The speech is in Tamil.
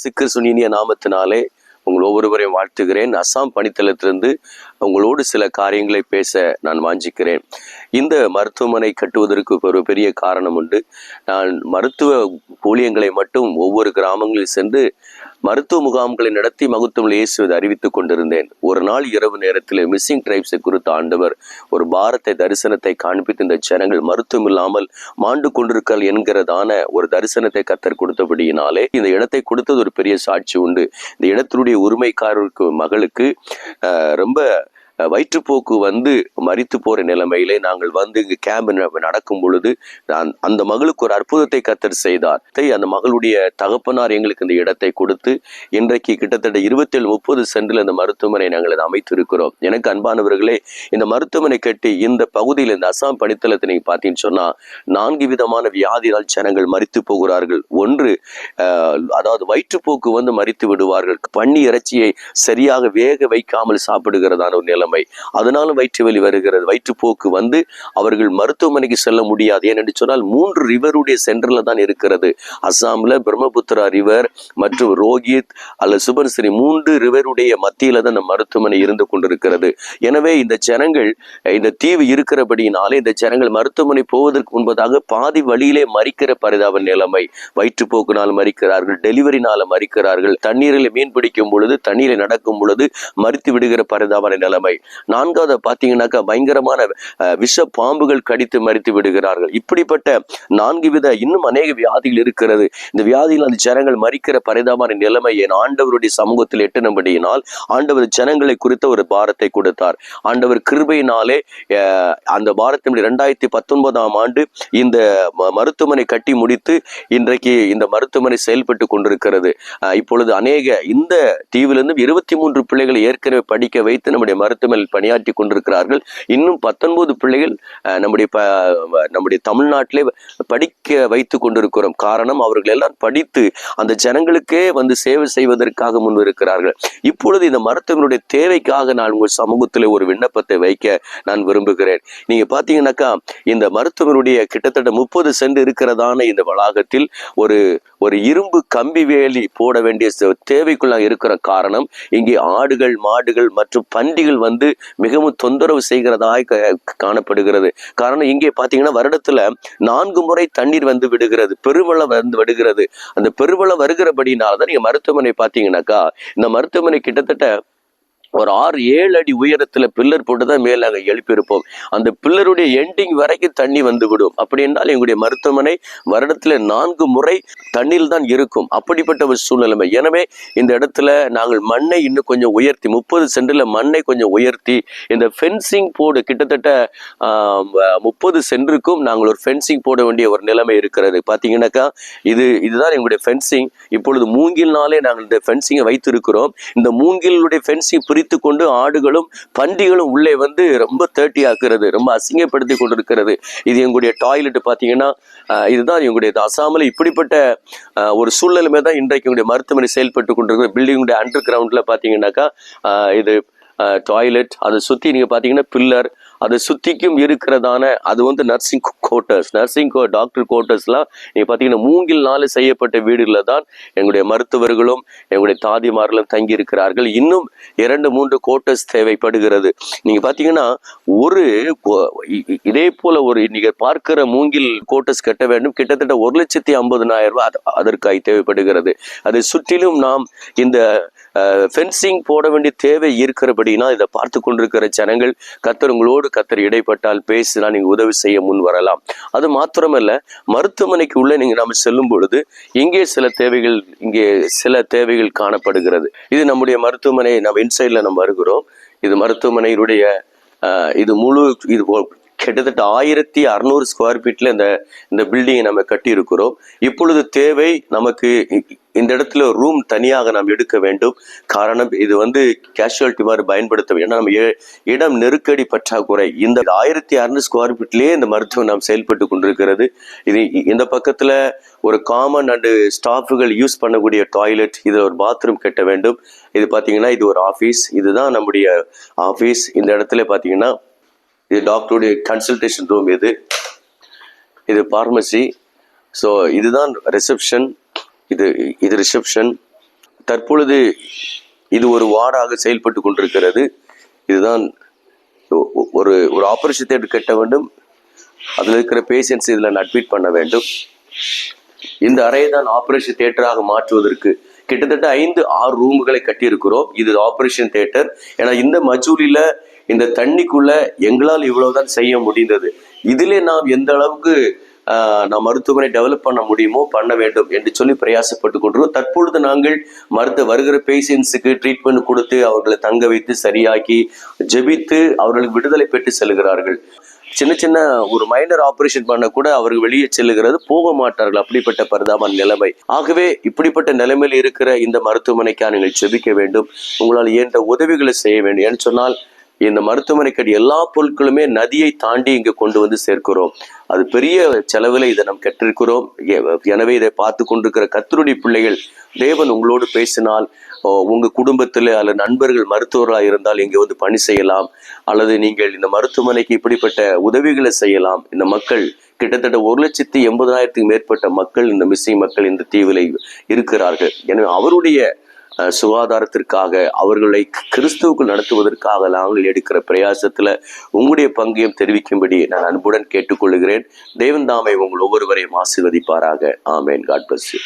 இயேசு கிறிஸ்துவின் இனிய நாமத்தினாலே உங்கள் ஒவ்வொருவரையும் வாழ்த்துகிறேன். அசாம் பணித்தளத்திலிருந்து உங்களோடு சில காரியங்களை பேச நான் வாஞ்சிக்கிறேன். இந்த மருத்துவமனை கட்டுவதற்கு ஒரு பெரிய காரணம் உண்டு. நான் மருத்துவ ஊழியங்களை மட்டும் ஒவ்வொரு கிராமங்களில் சென்று மருத்துவ முகாம்களை நடத்தி மகத்துவம் இயேசுவை அறிவித்துக் கொண்டிருந்தேன். ஒரு நாள் இரவு நேரத்தில் மிஸ்ஸிங் டிரைப்ஸை குறித்த ஆண்டவர் ஒரு பாரத்தை தரிசனத்தை காண்பித்து இந்த ஜனங்கள் மருத்துவம் இல்லாமல் மாண்டு கொண்டிருக்கல் என்கிறதான ஒரு தரிசனத்தை கர்த்தர் கொடுத்தபடியினாலே இந்த இடத்தை கொடுத்தது ஒரு பெரிய சாட்சி உண்டு. இந்த இடத்தினுடைய உரிமைக்காரருக்கு மகளுக்கு ரொம்ப வயிற்றுப்போக்கு வந்து மரித்து போற நிலைமையிலே நாங்கள் வந்து இங்கு கேம்ப் நடக்கும் பொழுது அந்த மகளுக்கு ஒரு அற்புதத்தை கர்த்தர் செய்தார். அந்த மகளுடைய தகப்பனார் எங்களுக்கு இந்த இடத்தை கொடுத்து இன்றைக்கு கிட்டத்தட்ட 27-30 சென்டில் இந்த மருத்துவமனை நாங்கள் அமைத்திருக்கிறோம். எனக்கு அன்பானவர்களே, இந்த மருத்துவமனை கட்டி இந்த பகுதியில் இந்த அசாம் பணித்தளத்தை நீங்க பார்த்தீங்கன்னு சொன்னா 4 விதமான வியாதியால் ஜனங்கள் மரித்து போகிறார்கள். ஒன்று, அதாவது வயிற்றுப்போக்கு வந்து மரித்து விடுவார்கள். பன்னி இறைச்சியை சரியாக வேக வைக்காமல் சாப்பிடுகிறதான ஒரு நிலை, அதனாலும் வயிற்று வலி வருகிறது. வயிற்றுப்போக்கு வந்து அவர்கள் மருத்துவமனைக்கு செல்ல முடியாது. ஏனென்று சொன்னால் 3 ரிவருடைய சென்டர்ல தான் இருக்கிறது. அசாம்ல பிரம்மபுத்திரா ரிவர் மற்றும் ரோஹித் அல்லது சுபன்சிரி 3 ரிவருடைய மத்தியில தான் இந்த மருத்துவமனை இருந்து கொண்டிருக்கிறது. எனவே இந்த ஜனங்கள் இந்த தீவு இருக்கிறபடியினாலே இந்த ஜனங்கள் மருத்துவமனை போவதற்கு முன்பதாக பாதி வழியிலே மரிக்கிற பரிதாப நிலைமை. வயிற்றுப்போக்குனால் மரிக்கிறார்கள், டெலிவரினால மரிக்கிறார்கள், தண்ணீரில் மீன் பிடிக்கும் பொழுது தண்ணீரை நடக்கும் பொழுது மரித்து விடுகிற பரிதாப நிலைமை. 4வது பார்த்தீங்கன்னாக்கா பயங்கரமான விஷ பாம்புகள் கடித்து மரித்து விடுகிறார்கள். இப்படிப்பட்ட 4 வித இன்னும் அநேக வியாதிகள் இருக்கிறது. இந்த வியாதியில் அந்த ஜனங்கள் மரிக்கிற பரிதாபமான நிலைமை என் ஆண்டவருடைய சமூகத்தில் எட்டினபடியினால் ஆண்டவர் ஜனங்களை குறித்த ஒரு பாரத்தை கொடுத்தார். ஆண்டவர் கிருபையினாலே அந்த பாரத்தினுடைய 2019ஆம் ஆண்டு இந்த மருத்துவமனை கட்டி முடித்து இன்றைக்கு இந்த மருத்துவமனை செயல்பட்டு கொண்டிருக்கிறது. இப்பொழுது அநேக இந்த தீவிலிருந்து 23 பிள்ளைகளை ஏற்கனவே படிக்க வைத்து நம்முடைய மருத்துவமனையில் பணியாற்றி கொண்டிருக்கிறார்கள். இன்னும் 19 பிள்ளைகள் நம்முடைய தமிழ்நாட்டிலே படிக்க வைத்து கொண்டிருக்கிறோம். காரணம், அவர்கள் எல்லாம் படித்து அந்த ஜனங்களுக்கே வந்து சேவை செய்வதற்காக முன் இருக்கிறார்கள். இப்பொழுது இந்த மருத்துவனுடைய தேவைக்காக நான் உங்கள் சமூகத்தில் ஒரு விண்ணப்பத்தை வைக்க நான் விரும்புகிறேன். நீங்க பாத்தீங்கன்னாக்கா இந்த மருத்துவனுடைய கிட்டத்தட்ட 30 சென்ட் இருக்கிறதான இந்த வளாகத்தில் ஒரு இரும்பு கம்பி வேலி போட வேண்டிய தேவைக்குள்ள இருக்கிற காரணம், இங்கே ஆடுகள் மாடுகள் மற்றும் பண்டிகள் வந்து மிகவும் தொந்தரவு செய்கிறதாய் காணப்படுகிறது. காரணம், இங்கே பாத்தீங்கன்னா வருடத்துல 4 முறை தண்ணீர் வந்து விடுகிறது, பெருவெள்ளம் வந்து விடுகிறது. அந்த பெருவெள்ளம் வருகிறபடினால்தான் நீங்க மருத்துவமனை பாத்தீங்கன்னாக்கா இந்த மருத்துவமனை கிட்டத்தட்ட ஒரு 6-7 அடி உயரத்துல பில்லர் போட்டுதான் மேல நாங்கள் எழுப்பியிருப்போம். அந்த பில்லருடைய எண்டிங் வரைக்கும் தண்ணி வந்து விடும். அப்படி என்றால் எங்களுடைய மருத்துவமனை வருடத்துல 4 முறை தண்ணீர் தான் இருக்கும். அப்படிப்பட்ட ஒரு சூழ்நிலைமை. எனவே இந்த இடத்துல நாங்கள் மண்ணை இன்னும் கொஞ்சம் உயர்த்தி 30 சென்டில் மண்ணை கொஞ்சம் உயர்த்தி இந்த ஃபென்சிங் போர்டு கிட்டத்தட்ட 30 சென்டிற்கும் நாங்கள் ஒரு ஃபென்சிங் போட வேண்டிய ஒரு நிலைமை இருக்கிறது. பார்த்தீங்கன்னாக்கா இதுதான் எங்களுடைய ஃபென்சிங். இப்பொழுது மூங்கில்னாலே நாங்கள் இந்த ஃபென்சிங்கை வைத்திருக்கிறோம். இந்த மூங்கிலுடைய ஃபென்சிங் கொண்டு ஆடுகளும் பன்றிகளும் உள்ளே வந்து ரொம்ப தேர்ட்டி ஆக்குறது, ரொம்ப அசிங்கப்படுத்தி கொண்டிருக்கிறது. இது எங்களுடைய டாய்லெட் பார்த்தீங்கன்னா இதுதான் எங்களுடைய அசாமில் இப்படிப்பட்ட ஒரு சூழ்நிலைமை தான் இன்றைக்கு எங்களுடைய மருத்துவமனை செயல்பட்டு கொண்டிருக்கிறது. பில்டிங்குடைய அண்டர் கிரவுண்ட்ல பார்த்தீங்கன்னாக்கா இது டாய்லெட், அதை சுற்றி நீங்கள் பார்த்தீங்கன்னா பில்லர், அதை சுற்றிக்கும் இருக்கிறதான அது வந்து நர்சிங் குவார்ட்டர்ஸ், டாக்டர் குவார்ட்டர்ஸ்லாம் நீங்கள் பார்த்தீங்கன்னா மூங்கில்னால செய்யப்பட்ட வீடுகளில் தான் எங்களுடைய மருத்துவர்களும் எங்களுடைய தாதிமார்களும் தங்கி இருக்கிறார்கள். இன்னும் 2-3 குவார்ட்டர்ஸ் தேவைப்படுகிறது. நீங்கள் பார்த்தீங்கன்னா இதே போல நீங்கள் பார்க்கிற மூங்கில் குவார்ட்டர்ஸ் கட்ட வேண்டும். கிட்டத்தட்ட 1,50,000 ரூபாய் அதற்காக தேவைப்படுகிறது. அதை சுற்றிலும் நாம் இந்த ஃபென்சிங் போட வேண்டிய தேவை இருக்கிறபடினா இதை பார்த்து கொண்டிருக்கிற ஜனங்கள் கர்த்தர் இடைப்பட்டால் பேசினால் நீங்க உதவி செய்ய முன் வரலாம். அது மாத்திரமல்ல, மருத்துவமனைக்கு உள்ள நீங்க நாம செல்லும் பொழுது இங்கே சில தேவைகள் காணப்படுகிறது. இது நம்முடைய மருத்துவமனை, நம்ம இன்சைட்ல நம்ம வருகிறோம். இது மருத்துவமனையினுடைய இது கிட்டத்தட்ட 1600 ஸ்கொயர் ஃபீட்ல இந்த பில்டிங்கை நம்ம கட்டி இருக்கிறோம். இப்பொழுது தேவை நமக்கு இந்த இடத்துல ரூம் தனியாக நாம் எடுக்க வேண்டும். காரணம், இது வந்து கேஷுவாலிட்டி மாதிரி பயன்படுத்த வேண்டும். நம்ம இடம் நெருக்கடி பற்றாக்குறை. இந்த 1600 ஸ்கொயர் ஃபீட்லேயே இந்த மருத்துவம் நாம் செயல்பட்டு கொண்டிருக்கிறது. இது இந்த பக்கத்துல ஒரு காமன் அண்டு ஸ்டாஃபுகள் யூஸ் பண்ணக்கூடிய டாய்லெட், இது ஒரு பாத்ரூம் கட்ட வேண்டும். இது பார்த்தீங்கன்னா இது ஒரு ஆஃபீஸ், இதுதான் நம்முடைய ஆஃபீஸ். இந்த இடத்துல பார்த்தீங்கன்னா இது டாக்டருடைய கன்சல்டேஷன் ரூம், இது பார்மசி. ஸோ இதுதான் ரிசப்ஷன், இது ரிசப்ஷன். தற்பொழுது இது ஒரு வார்டாக செயல்பட்டு கொண்டிருக்கிறது. இதுதான் ஒரு ஒரு ஆபரேஷன் தியேட்டர் கட்ட வேண்டும். அதில் இருக்கிற பேஷண்ட்ஸ் இதில் அட்மிட் பண்ண வேண்டும். இந்த அறையை தான் ஆபரேஷன் தியேட்டராக மாற்றுவதற்கு கிட்டத்தட்ட 5-6 ரூம்களை கட்டியிருக்கிறோம். இது ஆபரேஷன் தியேட்டர். ஏன்னா இந்த மஜூலில இந்த தண்ணிக்குள்ள எங்களால் இவ்வளவுதான் செய்ய முடிந்தது. இதிலே நாம் எந்த அளவுக்கு நாம் மருத்துவமனை டெவலப் பண்ண முடியுமோ பண்ண வேண்டும் என்று சொல்லி பிரயாசப்பட்டு கொண்டிருக்கோம். தற்பொழுது நாங்கள் வருகிற பேஷண்ட்ஸுக்கு ட்ரீட்மெண்ட் கொடுத்து அவர்களை தங்க வைத்து சரியாக்கி ஜெபித்து அவர்களுக்கு விடுதலை பெற்று செல்கிறார்கள். சின்ன சின்ன ஒரு மைனர் ஆபரேஷன் பண்ண கூட அவர்கள் வெளியே செல்லுகிறது, போக மாட்டார்கள். அப்படிப்பட்ட பரிதாப நிலைமை. ஆகவே இப்படிப்பட்ட நிலைமையில் இருக்கிற இந்த மருத்துவமனைக்காக நீங்கள் ஜெபிக்க வேண்டும். உங்களால் இயன்ற உதவிகளை செய்ய வேண்டும். ஏன்னு சொன்னால் இந்த மருத்துவமனைக்கு எல்லா பொருட்களுமே நதியை தாண்டி இங்கு கொண்டு வந்து சேர்க்கிறோம். அது பெரிய செலவில் இதை நாம் கற்றிருக்கிறோம். எனவே இதை பார்த்து கொண்டிருக்கிற கர்த்தருடைய பிள்ளைகள், தேவன் உங்களோடு பேசினால் உங்க குடும்பத்தில் அல்லது நண்பர்கள் மருத்துவர்களாக இருந்தால் இங்கே வந்து பணி செய்யலாம், அல்லது நீங்கள் இந்த மருத்துவமனைக்கு இப்படிப்பட்ட உதவிகளை செய்யலாம். இந்த மக்கள் கிட்டத்தட்ட 1,80,000 மேற்பட்ட மக்கள், இந்த மிஸ்ஸிங் மக்கள் இந்த தீவில் இருக்கிறார்கள். எனவே அவருடைய சுகாதாரத்திற்காக, அவர்களை கிறிஸ்துவுக்குள் நடத்துவதற்காக நாங்கள் எடுக்கிற பிரயாசத்துல உங்களுடைய பங்கையும் தெரிவிக்கும்படி நான் அன்புடன் கேட்டுக்கொள்கிறேன். தேவன் தாமே உங்கள் ஒவ்வொருவரையும் ஆசீர்வதிப்பாராக. ஆமேன். God bless you.